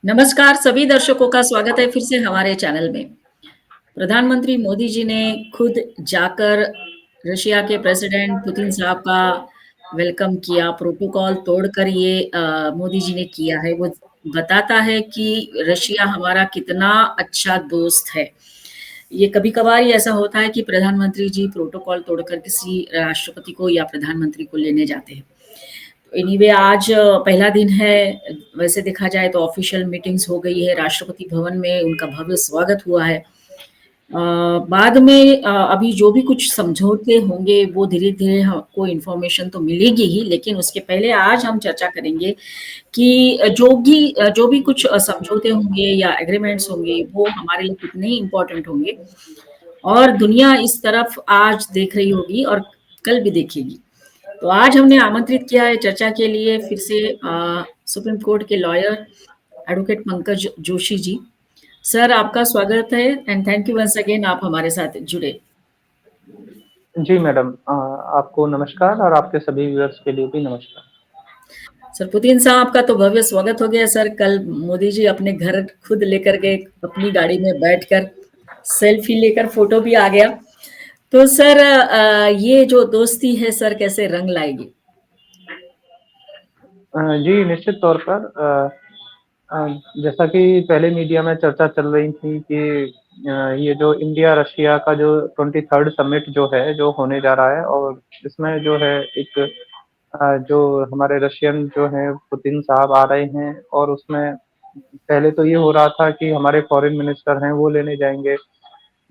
नमस्कार सभी दर्शकों का स्वागत है फिर से हमारे चैनल में। प्रधानमंत्री मोदी जी ने खुद जाकर रशिया के प्रेसिडेंट पुतिन साहब का वेलकम किया, प्रोटोकॉल तोड़कर ये मोदी जी ने किया है। वो बताता है कि रशिया हमारा कितना अच्छा दोस्त है। ये कभी-कभार ही ऐसा होता है कि प्रधानमंत्री जी प्रोटोकॉल तोड़कर किसी राष्ट्रपति को या प्रधानमंत्री को लेने जाते हैं। एनीवे आज पहला दिन है। वैसे देखा जाए तो ऑफिशियल मीटिंग्स हो गई है, राष्ट्रपति भवन में उनका भव्य स्वागत हुआ है। बाद में अभी जो भी कुछ समझौते होंगे वो धीरे-धीरे हमको इन्फॉर्मेशन तो मिलेगी ही, लेकिन उसके पहले आज हम चर्चा करेंगे कि जो भी कुछ समझौते होंगे या एग्रीमेंट्स होंगे वो हमारे लिए कितने इम्पोर्टेंट होंगे और दुनिया इस तरफ आज देख रही होगी और कल भी देखेगी। तो आज हमने आमंत्रित किया है चर्चा के लिए फिर से सुप्रीम कोर्ट के lawyer advocate Pankaj Joshi ji. Sir आपका स्वागत है and thank you once again आप हमारे साथ जुड़े। जी मैडम, आपको नमस्कार और आपके सभी व्यूअर्स के लिए भी नमस्कार। सर पुतिन साहब का तो भव्य स्वागत हो गया सर। कल मोदी जी अपने घर खुद लेकर गए, अपनी गाड़ी में बैठकर सेल्फी लेकर फोटो भी आ गया। तो सर ये जो दोस्ती है सर कैसे रंग लाएगी? जी, निश्चित तौर पर अ, जैसा कि पहले मीडिया में चर्चा चल रही थी कि ये जो इंडिया-रशिया का जो 23rd समिट जो है, जो होने जा रहा है और इसमें जो है एक जो हमारे रशियन जो हैं पुतिन साहब आ रहे हैं और उसमें पहले तो ये हो रहा था कि हमारे फॉरेन मिनिस्टर हैं, वो लेने जाएँगे।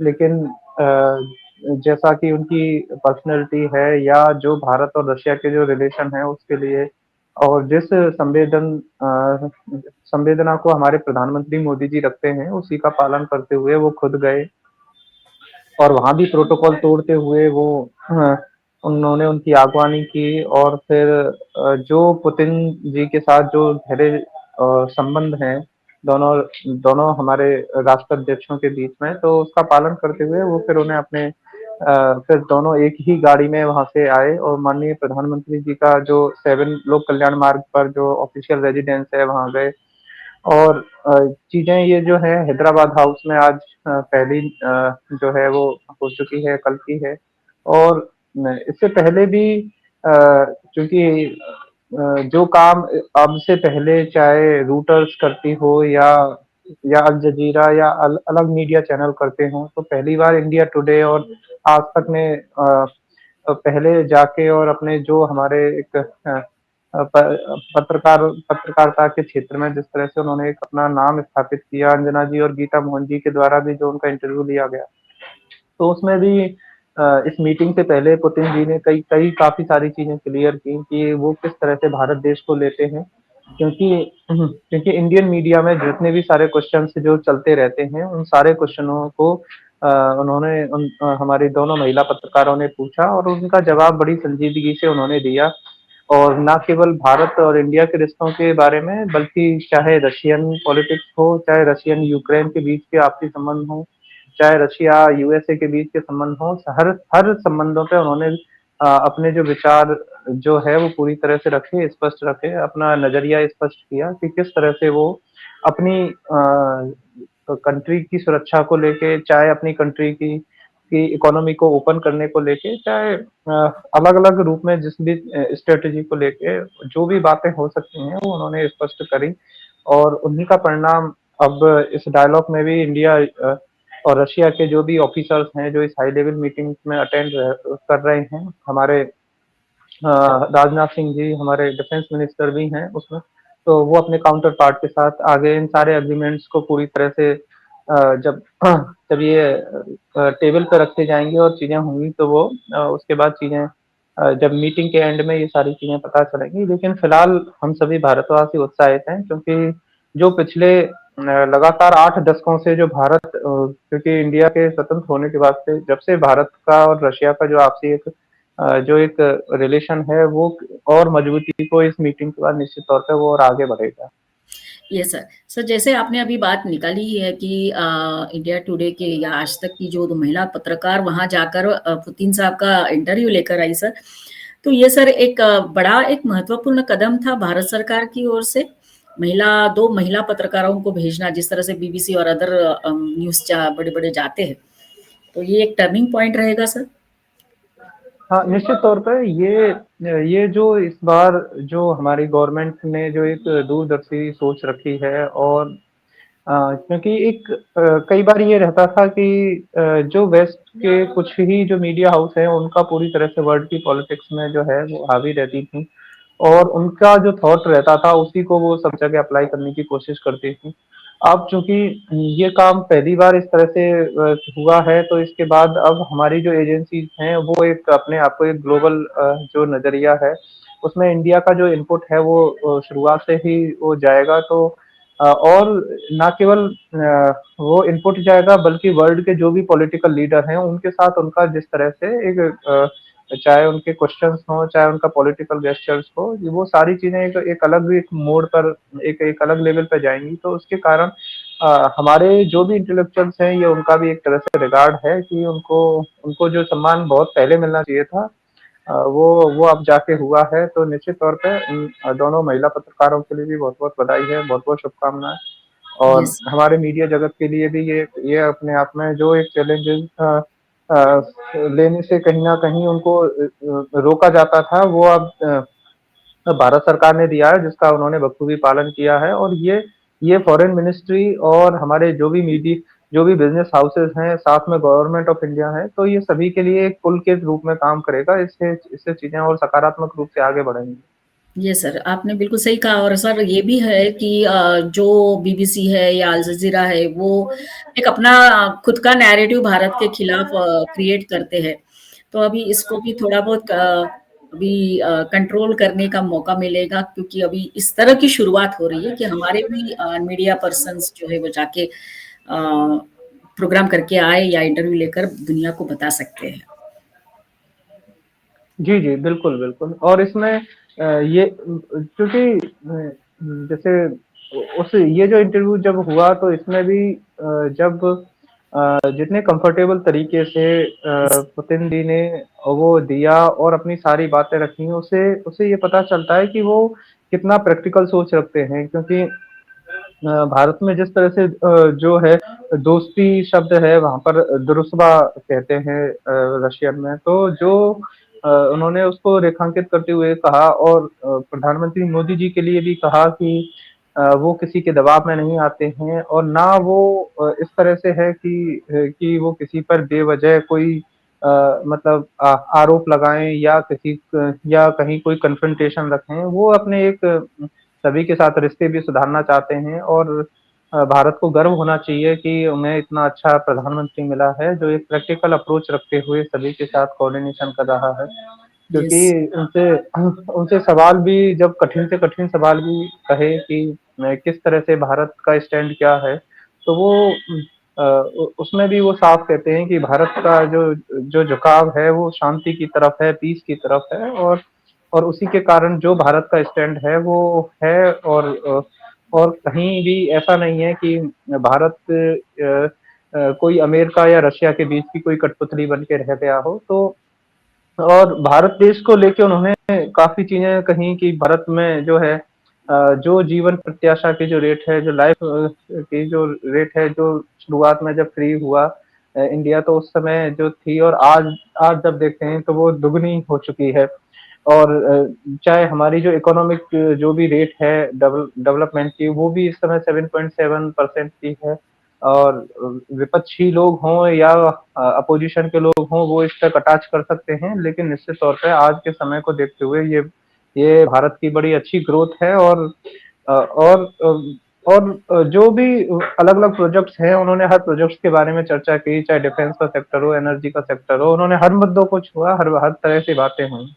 लेकिन जैसा कि उनकी पर्सनैलिटी है या जो भारत और रशिया के जो रिलेशन है उसके लिए और जिस संवेदना को हमारे प्रधानमंत्री मोदी जी रखते हैं, उसी का पालन करते हुए वो खुद गए और वहाँ भी प्रोटोकॉल तोड़ते हुए वो उन्होंने उनकी आगवानी की और फिर जो पुतिन जी के साथ जो गहरे संबंध हैं, दोनों दोनों हमारे राष्ट्राध्यक्षों के बीच में, तो उसका पालन करते हुए वो फिर उन्हें अपने फिर दोनों एक ही गाड़ी में वहाँ से आए और माननीय प्रधानमंत्री जी का जो 7 लोक कल्याण मार्ग पर जो ऑफिशियल रेजिडेंस है, वहाँ गए और चीज़ें ये जो है हैदराबाद हाउस में आज पहली जो है वो हो चुकी है, कल की है और इससे पहले भी चूँकि जो काम अब से पहले चाहे रूटर्स करती हो या अल जज़ीरा या अलग मीडिया चैनल करते हों, तो पहली बार इंडिया टुडे और आज तक ने पहले जाके और अपने जो हमारे एक पत्रकारिता के क्षेत्र में जिस तरह से उन्होंने एक अपना नाम स्थापित किया, अंजना जी और गीता मोहन जी के द्वारा भी जो उनका इंटरव्यू लिया गया, तो उसमें भी इस मीटिंग से पहले पुतिन जी ने कई कई काफ़ी सारी चीज़ें क्लियर की कि वो किस तरह से भारत देश को लेते हैं। क्योंकि इंडियन मीडिया में जितने भी सारे क्वेश्चन्स जो चलते रहते हैं, उन सारे क्वेश्चनों को उन्होंने हमारी दोनों महिला पत्रकारों ने पूछा और उनका जवाब बड़ी संजीदगी से उन्होंने दिया और ना केवल भारत और इंडिया के रिश्तों के बारे में, बल्कि चाहे रशियन पॉलिटिक्स हो, चाहे रशियन यूक्रेन के बीच के आपसी संबंध हों, चाहे रशिया यूएसए के बीच के संबंध हों, हर हर संबंधों पे उन्होंने अपने जो विचार जो है वो पूरी तरह से रखे, स्पष्ट रखे, अपना नज़रिया स्पष्ट किया कि किस तरह से वो अपनी कंट्री की सुरक्षा को लेके, चाहे अपनी कंट्री की इकोनॉमी को ओपन करने को लेके, चाहे अलग-अलग रूप में जिस भी स्ट्रैटेजी को लेके जो भी बातें हो सकती हैं, वो उन्होंने स्पष्ट करी और उन्हीं का परिणाम अब इस डायलॉग में भी इंडिया और रशिया के जो भी ऑफिसर्स हैं, जो इस हाई लेवल मीटिंग्स में अटेंड कर रहे हैं, हमारे राजनाथ सिंह जी हमारे डिफेंस मिनिस्टर भी हैं उसमें, तो वो अपने काउंटर पार्ट के साथ आगे इन सारे एग्रीमेंट्स को पूरी तरह से जब जब ये टेबल पे रखे जाएँगे और चीज़ें होंगी तो वो उसके बाद चीज़ें जब मीटिंग के एंड में ये सारी चीज़ें पता चलेंगी। लेकिन फिलहाल हम सभी भारतवासी उत्साहित हैं क्योंकि जो पिछले लगातार 8 दशकों से जो भारत क्योंकि इंडिया के स्वतंत्र होने के बाद से जब से भारत का और रशिया का जो आपसी एक जो एक रिलेशन है वो और मजबूती को इस मीटिंग के बाद निश्चित तौर पे वो और आगे बढ़ेगा। Yes sir. सर जैसे आपने अभी बात निकाली ही है कि इंडिया टुडे के या आज तक की जो महिला पत्रकार वहाँ जाकर पुतिन साहब का इंटरव्यू लेकर आई सर। तो ये सर एक बड़ा एक महत्वपूर्ण कदम था भारत सरकार की ओर से। 2 महिला पत्रकारों को भेजना जिस तरह से बीबीसी और अदर न्यूज़ चा बड़े-बड़े जाते हैं, तो ये एक टर्निंग पॉइंट रहेगा सर? हाँ, निश्चित तौर पे ये जो इस बार जो हमारी गवर्नमेंट ने जो एक दूरदर्शी सोच रखी है और क्योंकि कई बार ये रहता था कि जो वेस्ट के कुछ ही जो मीडिया हाउस हैं उनका पूरी तरह से वर्ल्ड की पॉलिटिक्स में जो है वो हावी रहती थी और उनका जो थॉट रहता था उसी को वो सब जगह अप्लाई करने की कोशिश करती थी। अब चूँकि ये काम पहली बार इस तरह से हुआ है तो इसके बाद अब हमारी जो एजेंसीज़ हैं वो एक अपने आप को एक ग्लोबल जो नज़रिया है उसमें इंडिया का जो इनपुट है वो शुरुआत से ही वो जाएगा तो और ना केवल वो इनपुट जाएगा बल्कि वर्ल्ड के जो भी पॉलिटिकल लीडर हैं उनके साथ उनका जिस तरह से एक चाहे उनके क्वेश्चंस हों, चाहे उनका पॉलिटिकल गेस्चर्स हो, वो सारी चीज़ें एक अलग एक मोड़ पर एक अलग लेवल पे जाएँगी। तो उसके कारण हमारे जो भी इंटेलेक्चुअल्स हैं ये उनका भी एक तरह से रिगार्ड है कि उनको उनको जो सम्मान बहुत पहले मिलना चाहिए था वो अब जाके हुआ है। तो निश्चित तौर पे इन दोनों महिला पत्रकारों के लिए भी बहुत-बहुत बधाई है, बहुत-बहुत शुभकामनाएँ। और यस, हमारे मीडिया जगत के लिए भी ये अपने आप में जो एक चैलेंजेस लेने से कहीं न कहीं उनको रोका जाता था वो अब भारत सरकार ने दिया है जिसका उन्होंने बखूबी पालन किया है और ये फॉरेन मिनिस्ट्री और हमारे जो भी बिज़नेस हाउसेज़ हैं, साथ में गवर्नमेंट ऑफ इंडिया है, तो ये सभी के लिए एक पुल के रूप में काम करेगा। इससे इससे चीज़ें और सकारात्मक रूप से आगे बढ़ेंगी। यस सर, आपने बिल्कुल सही कहा और सर ये भी है कि जो बीबीसी है या अल जज़ीरा है, वो एक अपना खुद का नैरेटिव भारत के खिलाफ क्रिएट करते हैं। तो अभी इसको भी थोड़ा बहुत अभी कंट्रोल करने का मौका मिलेगा क्योंकि अभी इस तरह की शुरुआत हो रही है कि हमारे भी मीडिया पर्सन्स जो है वो जाके प्रोग्राम करके आए या इंटरव्यू लेकर दुनिया को बता सकते हैं। जी, जी, बिल्कुल, बिल्कुल और इसमें ये क्योंकि जैसे उस ये जो इंटरव्यू जब हुआ तो इसमें भी जब जितने कंफर्टेबल तरीके से पुतिन जी ने वो दिया और अपनी सारी बातें रखी, उससे उससे ये पता चलता है कि वो कितना प्रैक्टिकल सोच रखते हैं क्योंकि भारत में जिस तरह से जो है दोस्ती शब्द है वहाँ पर दुरुस्बा कहते हैं रशियन में तो जो उन्होंने उसको रेखांकित करते हुए कहा और प्रधानमंत्री मोदी जी के लिए भी कहा कि वो किसी के दबाव में नहीं आते हैं और ना वो इस तरह से है कि वो किसी पर बेवजह कोई मतलब आरोप लगाएँ या या कहीं कोई कन्फ्रंटेशन रखें। वो अपने एक सभी के साथ रिश्ते भी सुधारना चाहते हैं और भारत को गर्व होना चाहिए कि उन्हें इतना अच्छा प्रधानमंत्री मिला है, जो एक प्रैक्टिकल अप्रोच रखते हुए सभी के साथ कोऑर्डिनेशन कर रहा है। क्योंकि यस, उनसे उनसे सवाल भी जब कठिन से कठिन सवाल भी कहे कि किस तरह से भारत का स्टैंड क्या है, तो वो उ उसमें भी वो साफ कहते हैं कि भारत का जो जो झुकाव है वो शांति की तरफ है, पीस की तरफ है और उसी के कारण जो भारत का स्टैंड है वो है और कहीं भी ऐसा नहीं है कि भारत कोई अमेरिका या रशिया के बीच की कोई कठपुतली बन के रह गया हो। तो और भारत देश को लेके उन्होंने काफ़ी चीज़ें कही कि भारत में जो है जो जीवन प्रत्याशा की जो रेट है, जो लाइफ की जो रेट है, जो शुरुआत में जब फ्री हुआ इंडिया तो उस समय जो थी और आज आज जब देखते हैं तो वो दुगनी हो चुकी है। और चाहे हमारी जो इकोनॉमिक जो भी रेट है डेवलपमेंट की वो भी इस समय 7.7% की है और विपक्षी लोग हों या अपोजिशन के लोग हों वो इस तक अटैच कर सकते हैं लेकिन निश्चित तौर पे आज के समय को देखते हुए ये भारत की बड़ी अच्छी ग्रोथ है और जो भी अलग-अलग प्रोजेक्ट्स हैं उन्होंने हर प्रोजेक्ट्स के बारे में चर्चा की, चाहे डिफेंस का सेक्टर हो, एनर्जी का सेक्टर हो, उन्होंने हर मुद्दों को छुआ, हर तरह की बातें हुई।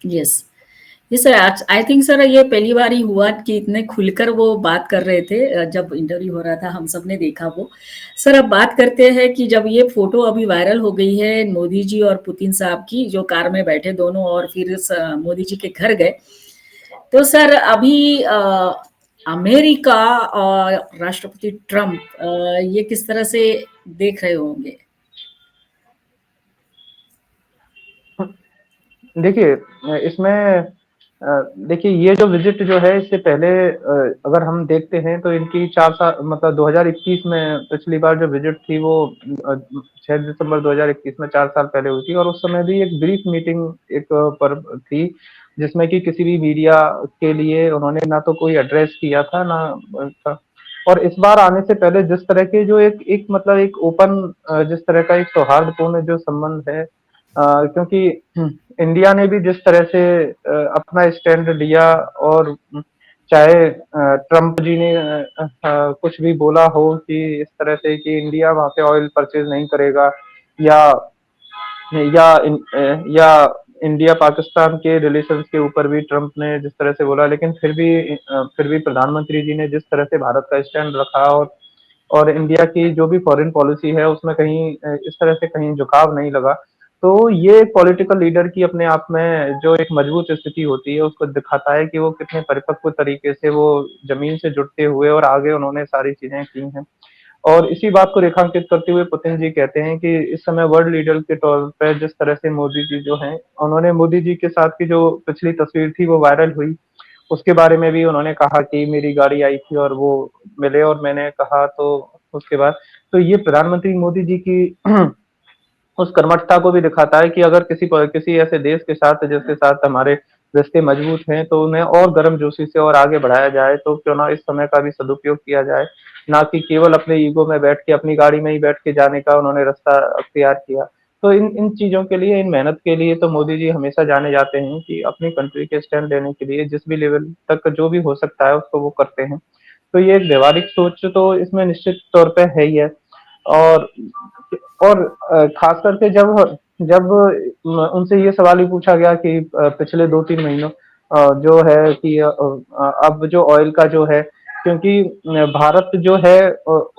यस। जी सर, आज आई थिंक सर ये पहली बार ही हुआ कि इतने खुलकर वो बात कर रहे थे जब इंटरव्यू हो रहा था, हम सबने देखा वो। सर अब बात करते हैं कि जब ये फ़ोटो अभी वायरल हो गई है मोदी जी और पुतिन साहब की, जो कार में बैठे दोनों और फिर मोदी जी के घर गए। तो सर अभी अमेरिका और राष्ट्रपति ट्रम्प ये किस तरह से देख रहे होंगे? देखिए इसमें देखिए ये जो विज़िट जो है इससे पहले अगर हम देखते हैं तो इनकी 4 साल मतलब 2021 में पिछली बार जो विज़िट थी वो 6 दिसंबर 2021 में 4 साल पहले हुई थी और उस समय भी एक ब्रीफ मीटिंग एक पर थी, जिसमें कि किसी भी मीडिया के लिए उन्होंने ना तो कोई एड्रेस किया था ना था। और इस बार आने से पहले जिस तरह के जो एक एक मतलब एक ओपन जिस तरह का एक सौहार्दपूर्ण जो संबंध है क्योंकि इंडिया ने भी जिस तरह से अपना स्टैंड लिया और चाहे ट्रम्प जी ने कुछ भी बोला हो कि इस तरह से कि इंडिया वहाँ पे ऑयल परचेज नहीं करेगा या या इंडिया पाकिस्तान के रिलेशंस के ऊपर भी ट्रम्प ने जिस तरह से बोला लेकिन फिर भी प्रधानमंत्री जी ने जिस तरह से भारत का स्टैंड रखा और इंडिया की जो भी फॉरेन पॉलिसी है उसमें कहीं इस तरह से कहीं झुकाव नहीं लगा। तो ये पॉलिटिकल लीडर की अपने आप में जो एक मजबूत स्थिति होती है उसको दिखाता है कि वो कितने परिपक्व तरीके से वो ज़मीन से जुड़ते हुए और आगे उन्होंने सारी चीज़ें की हैं। और इसी बात को रेखांकित करते हुए पुतिन जी कहते हैं कि इस समय वर्ल्ड लीडर के तौर पे जिस तरह से मोदी जी जो हैं, उन्होंने मोदी जी के साथ की जो पिछली तस्वीर थी वो वायरल हुई, उसके बारे में भी उन्होंने कहा कि मेरी गाड़ी आई थी और वो मिले और मैंने कहा तो उसके बाद तो ये प्रधानमंत्री मोदी जी की उस कर्मठता को भी दिखाता है कि अगर किसी ऐसे देश के साथ जिसके साथ हमारे रिश्ते मजबूत हैं तो उन्हें और गर्मजोशी से और आगे बढ़ाया जाए तो क्यों ना इस समय का भी सदुपयोग किया जाए, ना कि केवल अपने ईगो में बैठ के अपनी गाड़ी में ही बैठ के जाने का उन्होंने रास्ता अख्तियार किया। तो इन इन चीज़ों के लिए, इन मेहनत के लिए तो मोदी जी हमेशा जाने जाते हैं कि अपनी कंट्री के स्टैंड लेने के लिए जिस भी लेवल तक जो भी हो सकता है उसको वो करते हैं। तो ये एक व्यावहारिक सोच तो इसमें निश्चित तौर पे है ही है। और और खास करके जब जब उनसे ये सवाल भी पूछा गया कि पिछले 2-3 महीनों जो है कि अब जो ऑयल का जो है क्योंकि भारत जो है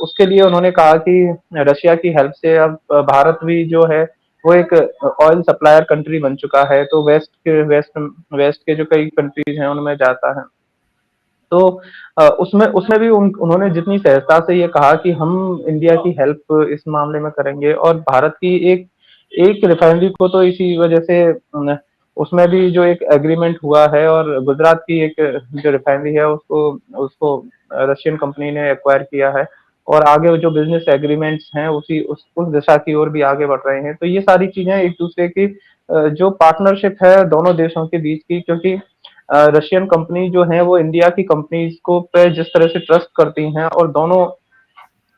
उसके लिए उन्होंने कहा कि रशिया की हेल्प से अब भारत भी जो है वो एक ऑयल सप्लायर कंट्री बन चुका है, तो वेस्ट के जो कई कंट्रीज़ हैं उनमें जाता है। तो उसमें उसमें भी उन्होंने जितनी सहजता से ये कहा कि हम इंडिया की हेल्प इस मामले में करेंगे और भारत की एक एक रिफाइनरी को तो इसी वजह से उसमें भी जो एक एग्रीमेंट हुआ है और गुजरात की एक जो रिफाइनरी है उसको उसको रशियन कंपनी ने एक्वायर किया है और आगे जो बिजनेस एग्रीमेंट्स हैं उस दिशा की ओर भी आगे बढ़ रहे हैं। तो ये सारी चीजें एक दूसरे की जो पार्टनरशिप है दोनों देशों के बीच की क्योंकि रशियन कंपनी जो है वो इंडिया की कंपनीज को पे जिस तरह से ट्रस्ट करती हैं और दोनों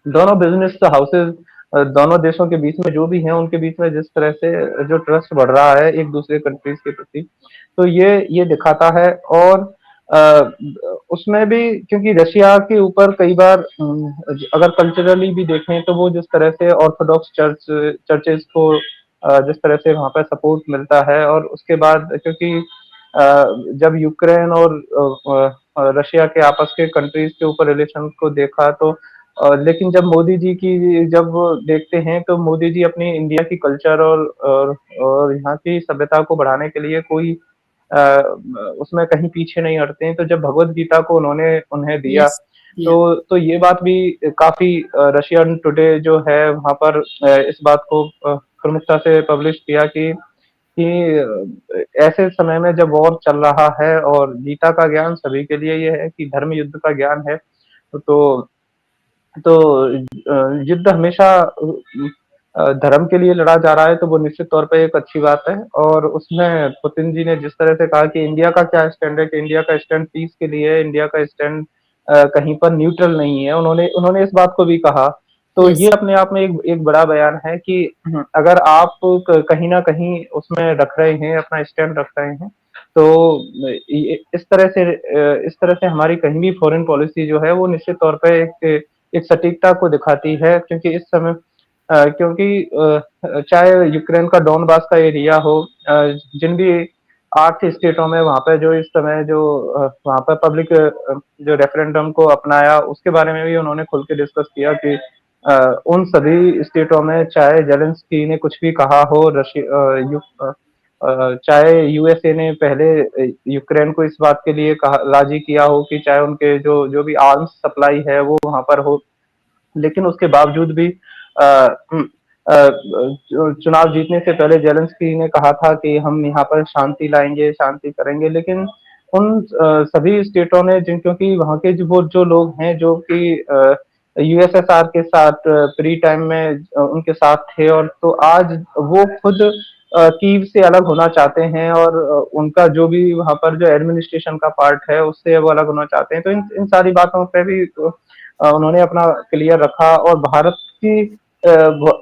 दोनों बिजनेस हाउसेज दोनों देशों के बीच में जो भी हैं उनके बीच में जिस तरह से जो ट्रस्ट बढ़ रहा है एक दूसरे कंट्रीज के प्रति तो ये दिखाता है और उसमें भी क्योंकि रशिया के ऊपर कई बार अगर कल्चरली भी देखें तो वो जिस तरह से ऑर्थोडॉक्स चर्चेज को जिस तरह से वहाँ पर सपोर्ट मिलता है और उसके बाद क्योंकि जब यूक्रेन और रशिया के आपस के कंट्रीज के ऊपर रिलेशन को देखा तो लेकिन जब मोदी जी की जब देखते हैं तो मोदी जी अपनी इंडिया की कल्चर और यहाँ की सभ्यता को बढ़ाने के लिए कोई अ, उसमें कहीं पीछे नहीं हटते हैं। तो जब भगवत गीता को उन्होंने उन्हें दिया यस, दिया। तो ये बात भी काफ़ी रशियन टुडे जो है वहाँ पर इस बात को प्रमुखता से पब्लिश किया कि ऐसे समय में जब वॉर चल रहा है और गीता का ज्ञान सभी के लिए ये है कि धर्म युद्ध का ज्ञान है। तो तो युद्ध हमेशा धर्म के लिए लड़ा जा रहा है तो वो निश्चित तौर पे एक अच्छी बात है और उसमें पुतिन जी ने जिस तरह से कहा कि इंडिया का क्या स्टैंड है कि इंडिया का स्टैंड पीस के लिए है, इंडिया का स्टैंड कहीं पर न्यूट्रल नहीं है। उन्होंने उन्होंने इस बात को भी कहा। तो ये यस, अपने आप में एक एक बड़ा बयान है कि अगर आप कहीं न कहीं उसमें रख रहे हैं, अपना स्टैंड रख रहे हैं, तो इस तरह से हमारी कहीं भी फॉरेन पॉलिसी जो है वो निश्चित तौर पे एक सटीकता को दिखाती है क्योंकि इस समय क्योंकि चाहे यूक्रेन का डोनबास का एरिया हो जिन भी 8 स्टेटों में वहाँ पे जो इस समय जो वहाँ पे पब्लिक जो रेफरेंडम को अपनाया उसके बारे में भी उन्होंने खुल के डिस्कस किया कि उन सभी स्टेटों में चाहे ज़ेलेंस्की ने कुछ भी कहा हो चाहे यूएसए ने पहले यूक्रेन को इस बात के लिए कहा राजी किया हो कि चाहे उनके जो जो भी आर्म्स सप्लाई है वो वहाँ पर हो लेकिन उसके बावजूद भी चुनाव जीतने से पहले ज़ेलेंस्की ने कहा था कि हम यहाँ पर शांति लाएँगे, शांति करेंगे। लेकिन उन सभी स्टेटों ने जिन क्योंकि वहाँ के जो लोग हैं जो कि यूएसएसआर के साथ प्री टाइम में उनके साथ थे, और तो आज वो खुद कीव से अलग होना चाहते हैं, और उनका जो भी वहाँ पर जो एडमिनिस्ट्रेशन का पार्ट है उससे वो अलग होना चाहते हैं। तो इन इन सारी बातों पे भी उन्होंने अपना क्लियर रखा। और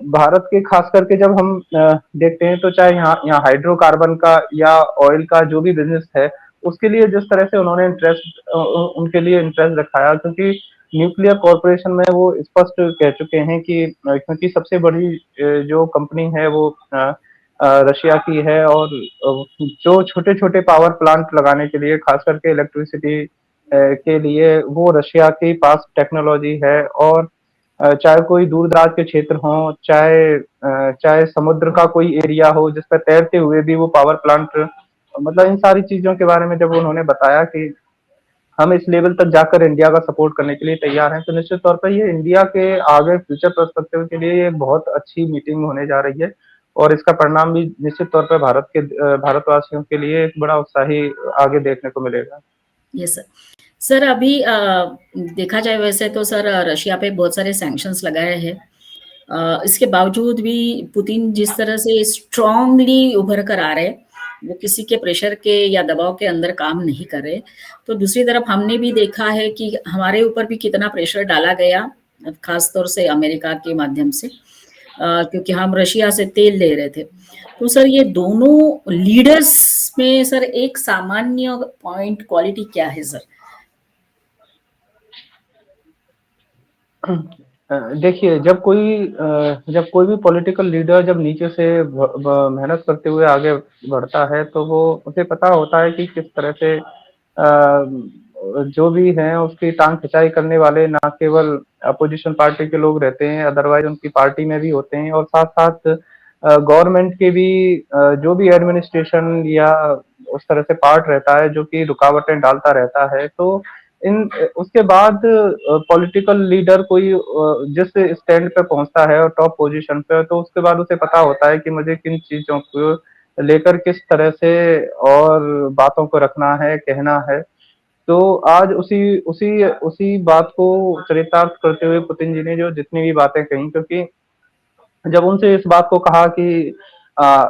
भारत के खास करके जब हम देखते हैं तो चाहे यहाँ यहाँ हाइड्रोकार्बन का या ऑयल का जो भी बिजनेस है, उसके लिए जिस तरह से उन्होंने उनके लिए इंटरेस्ट दिखाया, क्योंकि न्यूक्लियर कॉरपोरेशन में वो स्पष्ट कह चुके हैं कि क्योंकि सबसे बड़ी जो कंपनी है वो रशिया की है, और जो छोटे-छोटे पावर प्लांट लगाने के लिए खास करके इलेक्ट्रिसिटी के लिए वो रशिया के पास टेक्नोलॉजी है। और चाहे कोई दूर-दराज के क्षेत्र हों, चाहे समुद्र का कोई एरिया हो जिस पे तैरते हुए भी वो पावर प्लांट, मतलब इन सारी चीज़ों के बारे में जब उन्होंने बताया कि हम इस लेवल तक जाकर इंडिया का सपोर्ट करने के लिए तैयार हैं, तो निश्चित तौर पर ये इंडिया के आगे फ्यूचर पर्सपेक्टिव के लिए ये बहुत अच्छी मीटिंग होने जा रही है। और इसका परिणाम भी निश्चित तौर पर भारतवासियों के लिए एक बड़ा उत्साही आगे देखने को मिलेगा। Yes sir. सर अभी देखा जाए वैसे तो सर रशिया पे बहुत सारे सैंक्शंस लगाए हैं। इसके बावजूद भी पुतिन जिस तरह से स्ट्रांगली उभर कर आ रहे हैं, वो किसी के प्रेशर के या दबाव के अंदर काम नहीं कर रहे। तो दूसरी तरफ हमने भी देखा है कि हमारे ऊपर भी कितना प्रेशर डाला गया, खास तौर से अमेरिका के माध्यम से, क्योंकि हम रशिया से तेल ले रहे थे। तो सर ये दोनों लीडर्स में सर एक सामान्य पॉइंट क्वालिटी क्या है सर? देखिए, जब कोई भी पॉलिटिकल लीडर जब नीचे से मेहनत करते हुए आगे बढ़ता है, तो वो उसे पता होता है कि किस तरह से जो भी हैं उसकी टांग खिंचाई करने वाले ना केवल अपोजिशन पार्टी के लोग रहते हैं, अदरवाइज उनकी पार्टी में भी होते हैं, और साथ साथ गवर्नमेंट के भी जो भी एडमिनिस्ट्रेशन या उस तरह से पार्ट रहता है जो कि रुकावटें डालता रहता है। तो इन उसके बाद पॉलिटिकल लीडर कोई जिस स्टैंड पे पहुंचता है और टॉप पोजीशन पे, तो उसके बाद उसे पता होता है कि मुझे किन चीजों को लेकर किस तरह से और बातों को रखना है, कहना है। तो आज उसी उसी उसी बात को चरितार्थ करते हुए पुतिन जी ने जो जितनी भी बातें कही, क्योंकि जब उनसे इस बात को कहा कि आ,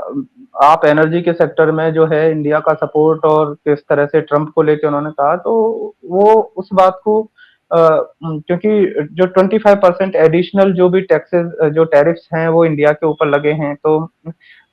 आप एनर्जी के सेक्टर में जो है इंडिया का सपोर्ट, और किस तरह से ट्रंप को लेके उन्होंने कहा, तो वो उस बात को क्योंकि जो 25% एडिशनल जो भी टैक्सेस जो टैरिफ्स हैं वो इंडिया के ऊपर लगे हैं, तो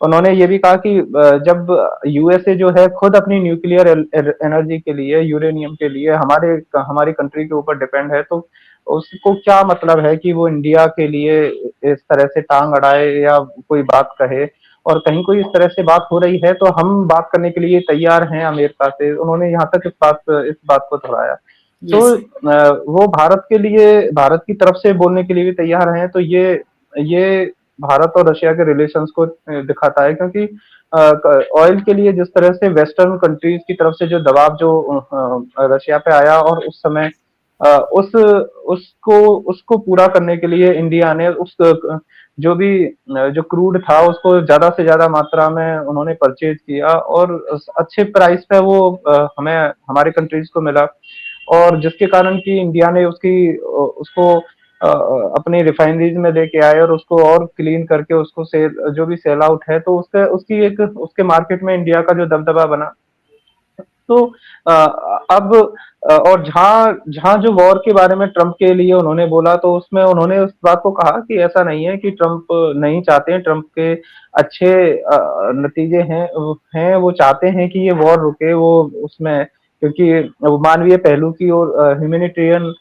उन्होंने ये भी कहा कि जब यूएसए जो है खुद अपनी न्यूक्लियर एनर्जी के लिए, यूरेनियम के लिए हमारी कंट्री के ऊपर डिपेंड है, तो उसको क्या मतलब है कि वो इंडिया के लिए इस तरह से टांग अड़ाए या कोई बात कहे। और कहीं कोई इस तरह से बात हो रही है तो हम बात करने के लिए तैयार हैं अमेरिका से, उन्होंने यहाँ तक इस बात को दोहराया। तो यस। वो भारत के लिए, भारत की तरफ से बोलने के लिए भी तैयार हैं, तो ये भारत और रशिया के रिलेशंस को दिखाता है, क्योंकि ऑयल के लिए जिस तरह से वेस्टर्न कंट्रीज की तरफ से जो दबाव जो रशिया पे आया, और उस समय अ, उस उसको उसको पूरा करने के लिए इंडिया ने जो भी जो क्रूड था उसको ज्यादा से ज्यादा मात्रा में उन्होंने परचेज किया, और अच्छे प्राइस पे वो हमें हमारे कंट्रीज को मिला, और जिसके कारण कि इंडिया ने उसको अपनी रिफाइनरीज में लेके आए, और उसको और क्लीन करके उसको सेल जो भी सेल आउट है, तो उसके मार्केट में इंडिया का जो दबदबा बना। तो अब और जहाँ जहाँ जो वॉर के बारे में ट्रंप के लिए उन्होंने बोला, तो उसमें उन्होंने उस बात को कहा कि ऐसा नहीं है कि ट्रंप नहीं चाहते हैं, ट्रंप के अच्छे नतीजे हैं, वो चाहते हैं कि ये वॉर रुके, वो उसमें क्योंकि वो मानवीय पहलू की ओर, ह्यूमैनिटेरियन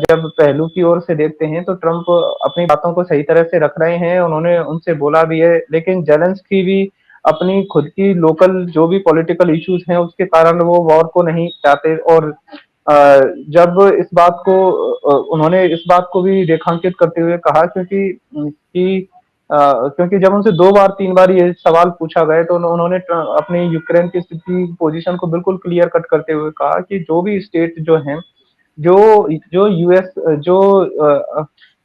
जब पहलू की ओर से देखते हैं, तो ट्रंप अपनी बातों को सही तरह से रख रहे हैं, उन्होंने उनसे बोला भी है, लेकिन जेलेंस्की भी अपनी खुद की लोकल जो भी पॉलिटिकल इश्यूज हैं उसके कारण वो वॉर को नहीं चाहते। और जब उन्होंने इस बात को भी रेखांकित करते हुए कहा, क्योंकि जब उनसे 2 बार 3 बार ये सवाल पूछा गया, तो उन्होंने अपनी यूक्रेन की स्थिति पोजीशन को बिल्कुल क्लियर कट करते हुए कहा कि जो भी स्टेट जो हैं, जो जो यूएस जो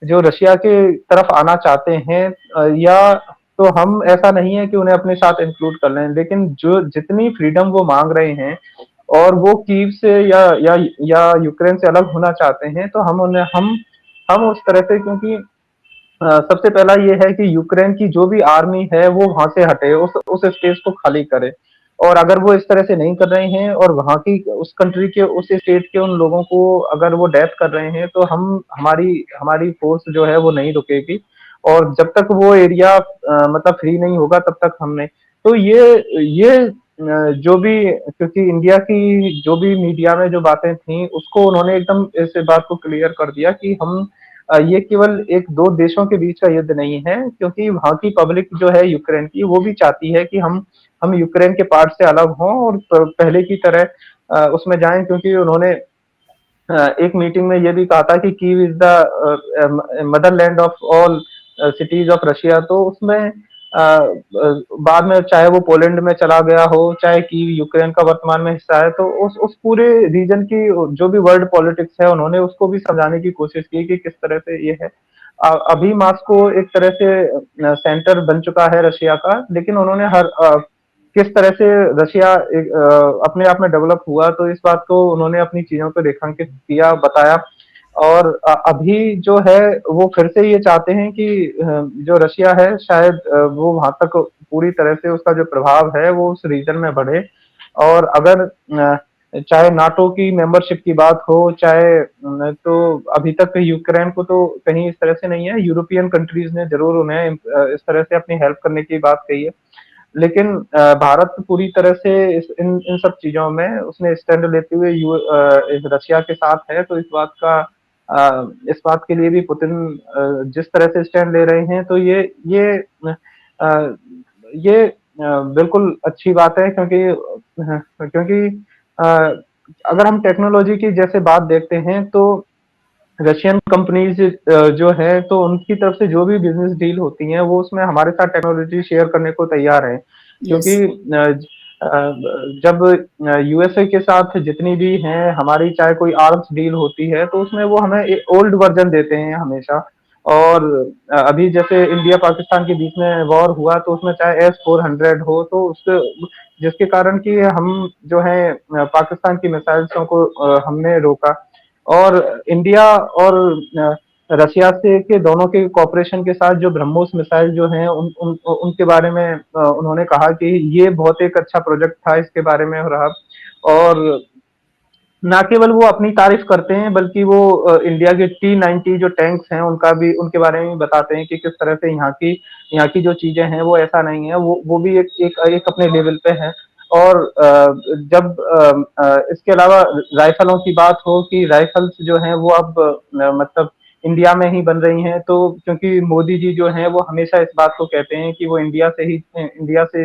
जो रशिया के तरफ आना चाहते हैं, या तो हम ऐसा नहीं है कि उन्हें अपने साथ इंक्लूड कर लें, लेकिन जो जितनी फ्रीडम वो मांग रहे हैं और वो कीव से या यूक्रेन से अलग होना चाहते हैं, तो हम उस तरह से, क्योंकि सबसे पहला ये है कि यूक्रेन की जो भी आर्मी है वो वहां से हटे, उस स्पेस को खाली करे। और अगर वो इस तरह से नहीं कर रहे हैं और वहां की उस कंट्री के उस स्टेट के उन लोगों को अगर वो डेथ कर रहे हैं, तो हम हमारी हमारी फोर्स जो है वो नहीं रुकेगी। और जब तक वो एरिया मतलब फ्री नहीं होगा तब तक हम नहीं। तो जो भी, क्योंकि इंडिया की जो भी मीडिया में जो बातें थी उसको उन्होंने एकदम इस बात को क्लियर कर दिया कि हम ये केवल एक दो देशों के बीच का युद्ध नहीं है, क्योंकि वहां की पब्लिक जो है यूक्रेन की, वो भी चाहती है कि हम यूक्रेन के पार्ट से अलग हों और पहले की तरह उसमें जाएं, क्योंकि उन्होंने एक मीटिंग में ये भी कहा था कि Kyiv is the Motherland of all cities of Russia. तो उसमें बाद में चाहे वो पोलैंड में चला गया हो, चाहे कीव यूक्रेन का वर्तमान में हिस्सा है, तो उस पूरे रीजन की जो भी वर्ल्ड पॉलिटिक्स है उन्होंने उसको भी समझाने की कोशिश की कि किस तरह से ये है। अभी मॉस्को एक तरह से सेंटर बन चुका है रशिया का, लेकिन उन्होंने किस तरह से रशिया अपने आप में डेवलप हुआ, तो इस बात को उन्होंने अपनी चीजों को रेखांकित किया, बताया। और अभी जो है वो फिर से ये चाहते हैं कि जो रशिया है शायद वो वहां तक पूरी तरह से उसका जो प्रभाव है वो उस रीजन में बढ़े। और अगर चाहे नाटो की मेंबरशिप की बात हो, चाहे तो अभी तक यूक्रेन को तो कहीं इस तरह से नहीं है, यूरोपियन कंट्रीज ने जरूर उन्हें इस तरह से अपनी हेल्प करने की बात कही है। लेकिन भारत पूरी तरह से इन इन सब चीजों में उसने स्टैंड लेते हुए इस रशिया के साथ है। तो इस बात के लिए भी पुतिन जिस तरह से स्टैंड ले रहे हैं, तो अ, बिल्कुल अच्छी बात है, क्योंकि अ, अगर हम टेक्नोलॉजी की जैसे बात देखते हैं, तो रशियन कंपनीज जो है, तो उनकी तरफ से जो भी बिजनेस डील होती हैं वो उसमें हमारे साथ टेक्नोलॉजी शेयर करने को तैयार है, क्योंकि यस, जब यूएसए के साथ जितनी भी हैं हमारी, चाहे कोई आर्म्स डील होती है, तो उसमें वो हमें ओल्ड वर्जन देते हैं हमेशा। और अभी जैसे इंडिया पाकिस्तान के बीच में वॉर हुआ, तो उसमें चाहे S-400 हो, तो उसके जिसके कारण कि हम जो है पाकिस्तान की मिसाइल्सों को हमने रोका। और इंडिया और रशिया से के दोनों के कोऑपरेशन के साथ जो ब्रह्मोस मिसाइल जो हैं उनके बारे में उन्होंने कहा कि ये बहुत एक अच्छा प्रोजेक्ट था, इसके बारे में रहा। और ना केवल वो अपनी तारीफ करते हैं, बल्कि वो इंडिया के T-90 जो टैंक्स हैं उनका भी, उनके बारे में भी बताते हैं कि किस तरह से यहाँ की जो चीजें हैं वो ऐसा नहीं है, वो भी एक अपने लेवल पे है। और जब इसके अलावा राइफलों की बात हो कि राइफल्स जो हैं वो अब मतलब इंडिया में ही बन रही हैं, तो क्योंकि मोदी जी जो हैं वो हमेशा इस बात को कहते हैं कि वो इंडिया से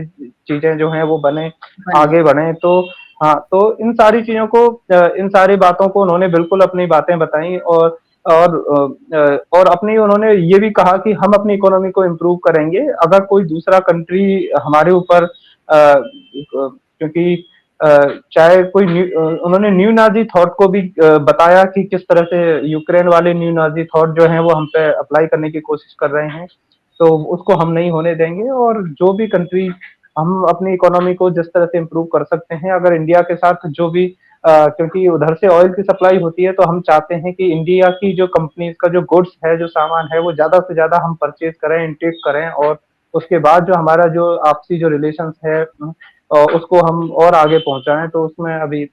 चीजें जो हैं वो बने, बने। आगे बढ़े। तो हाँ, तो इन सारी चीजों को इन सारी बातों को उन्होंने बिल्कुल अपनी बातें बताई। और अपनी उन्होंने ये भी कहा कि हम अपनी इकोनॉमी को इम्प्रूव करेंगे अगर कोई दूसरा कंट्री हमारे ऊपर क्योंकि चाहे कोई उन्होंने न्यू नाजी थॉट को भी बताया कि किस तरह से यूक्रेन वाले न्यू नाजी थॉट जो है वो हम पे अप्लाई करने की कोशिश कर रहे हैं, तो उसको हम नहीं होने देंगे। और जो भी कंट्री हम अपनी इकोनॉमी को जिस तरह से इम्प्रूव कर सकते हैं, अगर इंडिया के साथ जो भी क्योंकि उधर से ऑयल की सप्लाई होती है, तो हम चाहते हैं कि इंडिया की जो कंपनीज का जो गुड्स है, जो सामान है, वो ज्यादा से ज्यादा हम परचेज करें, इनटेक करें। और उसके बाद जो हमारा जो आपसी जो रिलेशन है उसको हम और आगे पहुंचाएं। तो उसमें अभी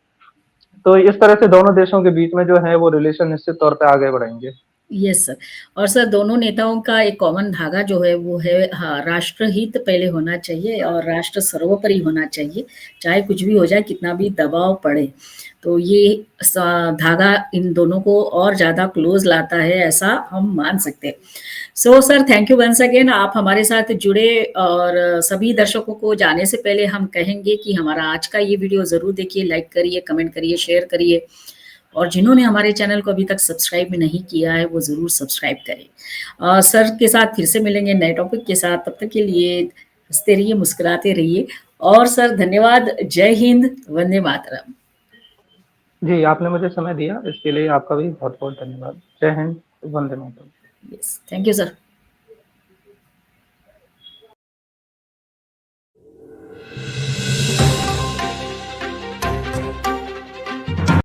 तो इस तरह से दोनों देशों के बीच में जो है वो रिलेशन निश्चित तौर पे आगे बढ़ेंगे। Yes sir. और सर दोनों नेताओं का एक कॉमन धागा जो है वो है, हाँ, राष्ट्रहित पहले होना चाहिए और राष्ट्र सर्वोपरि होना चाहिए, चाहे कुछ भी हो जाए, कितना भी दबाव पड़े। तो ये धागा इन दोनों को और ज़्यादा क्लोज लाता है, ऐसा हम मान सकते हैं। So sir thank you once again, आप हमारे साथ जुड़े। और सभी दर्शकों को जाने से पहले हम कहेंगे कि हमारा आज का ये वीडियो ज़रूर देखिए, लाइक करिए, कमेंट करिए, शेयर करिए। और जिन्होंने हमारे चैनल को अभी तक सब्सक्राइब नहीं किया है वो ज़रूर सब्सक्राइब करें। सर के साथ फिर से मिलेंगे नए टॉपिक के साथ, तब तक के लिए हंसते रहिए, मुस्कुराते रहिए। और सर धन्यवाद, जय हिंद, वंदे मातरम। जी, आपने मुझे समय दिया इसके लिए आपका भी बहुत बहुत धन्यवाद। जय हिंद, वंदे मातरम। Yes, thank you sir.